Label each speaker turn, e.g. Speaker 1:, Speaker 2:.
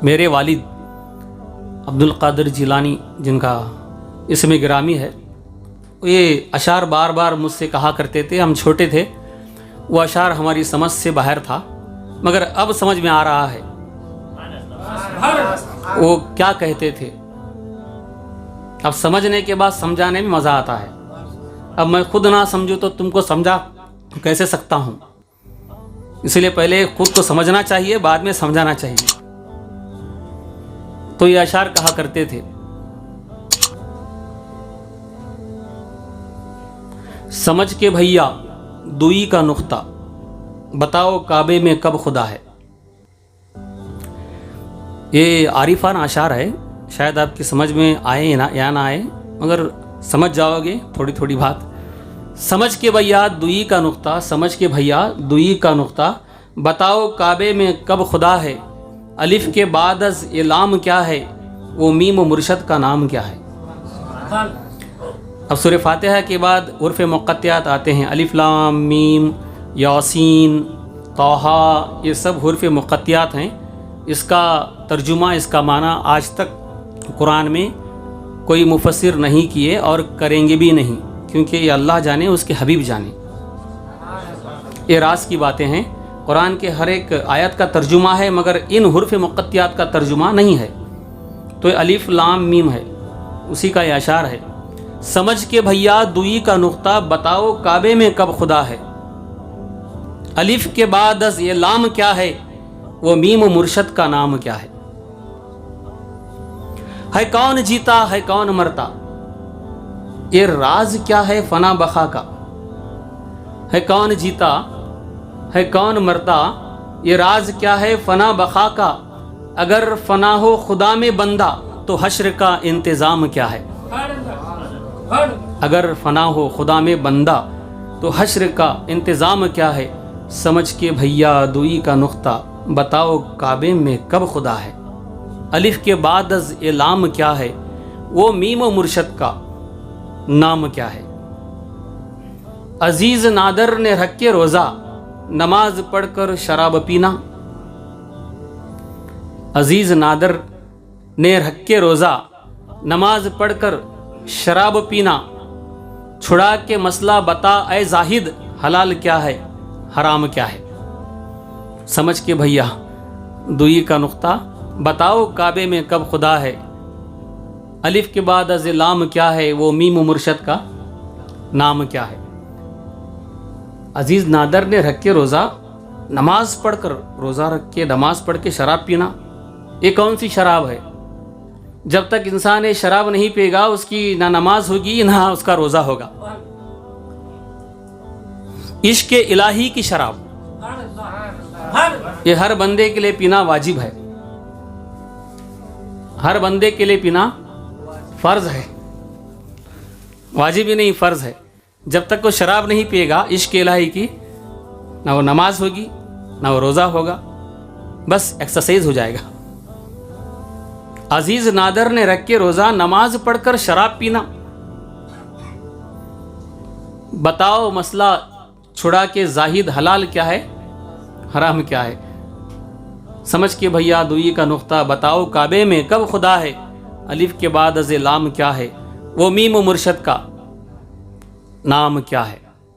Speaker 1: میرے والد عبد القادر جیلانی جن کا اسم گرامی ہے، یہ اشعار بار بار مجھ سے کہا کرتے تھے. ہم چھوٹے تھے، وہ اشعار ہماری سمجھ سے باہر تھا، مگر اب سمجھ میں آ رہا ہے وہ کیا کہتے تھے. اب سمجھنے کے بعد سمجھانے میں مزہ آتا ہے. اب میں خود نہ سمجھوں تو تم کو سمجھا کیسے سکتا ہوں؟ اس لیے پہلے خود کو سمجھنا چاہیے، بعد میں سمجھانا چاہیے. تو یہ اشعار کہا کرتے تھے: سمجھ کے بھیا دوئی کا نقطہ، بتاؤ کعبے میں کب خدا ہے. یہ عارفانہ اشعار ہے، شاید آپ کی سمجھ میں آئے یا نہ آئے، مگر سمجھ جاؤ گے تھوڑی تھوڑی بات. سمجھ کے بھیا دوئی کا نقطہ، سمجھ کے بھیا دوئی کا نقطہ، بتاؤ کعبے میں کب خدا ہے. الف کے بعد از یہ لام کیا ہے، وہ میم و مرشد کا نام کیا ہے. اب سورہ فاتحہ کے بعد حروف مقطعات آتے ہیں، الف لام میم، یاسین، طٰہٰ، یہ سب حروف مقطعات ہیں. اس کا ترجمہ، اس کا معنی آج تک قرآن میں کوئی مفسر نہیں کیے اور کریں گے بھی نہیں، کیونکہ یہ اللہ جانے، اس کے حبیب جانے. یہ راز کی باتیں ہیں. قرآن کے ہر ایک آیت کا ترجمہ ہے، مگر ان حروف مقطعات کا ترجمہ نہیں ہے. تو یہ الف لام میم ہے، اسی کا یہ اشعار ہے: سمجھ کے بھیا دوئی کا نقطہ، بتاؤ کعبے میں کب خدا ہے. الف کے بعد از یہ لام کیا ہے، وہ میم و مرشد کا نام کیا ہے. ہے کون جیتا ہے کون مرتا، یہ راز کیا ہے فنا بقا کا. ہے کون جیتا ہے کون مرتا، یہ راز کیا ہے فنا بقا کا. اگر فنا ہو خدا میں بندہ، تو حشر کا انتظام کیا ہے. اگر فنا ہو خدا میں بندہ، تو حشر کا انتظام کیا ہے. سمجھ کے بھیا دوئی کا نقطہ، بتاؤ کعبے میں کب خدا ہے. الف کے بعد از یہ لام کیا ہے، وہ میم و مرشد کا نام کیا ہے. عزیز نادر نے رکھ کے روزہ، نماز پڑھ کر شراب پینا. عزیز نادر نے رکھ کے روزہ، نماز پڑھ کر شراب پینا. چھڑا کے مسئلہ بتا اے زاہد، حلال کیا ہے حرام کیا ہے. سمجھ کے بھیا دوئی کا نقطہ، بتاؤ کعبے میں کب خدا ہے. الف کے بعد از لام کیا ہے، وہ میم و مرشد کا نام کیا ہے. عزیز نادر نے رکھ کے روزہ، نماز پڑھ کر، روزہ رکھ کے نماز پڑھ کے شراب پینا. یہ کون سی شراب ہے؟ جب تک انسان یہ شراب نہیں پیے گا، اس کی نہ نماز ہوگی نہ اس کا روزہ ہوگا. عشق الہی کی شراب، یہ ہر بندے کے لیے پینا واجب ہے. ہر بندے کے لیے پینا فرض ہے، واجب ہی نہیں، فرض ہے. جب تک وہ شراب نہیں پیے گا عشق الہی کی، نہ وہ نماز ہوگی نہ وہ روزہ ہوگا، بس ایکسرسائز ہو جائے گا. عزیز نادر نے رکھ کے روزہ، نماز پڑھ کر شراب پینا. بتاؤ مسئلہ چھڑا کے زاہد، حلال کیا ہے حرام کیا ہے. سمجھ کے بھیا دوئی کا نقطہ، بتاؤ کعبے میں کب خدا ہے. الف کے بعد از لام کیا ہے، وہ میم و مرشد کا نام کیا ہے.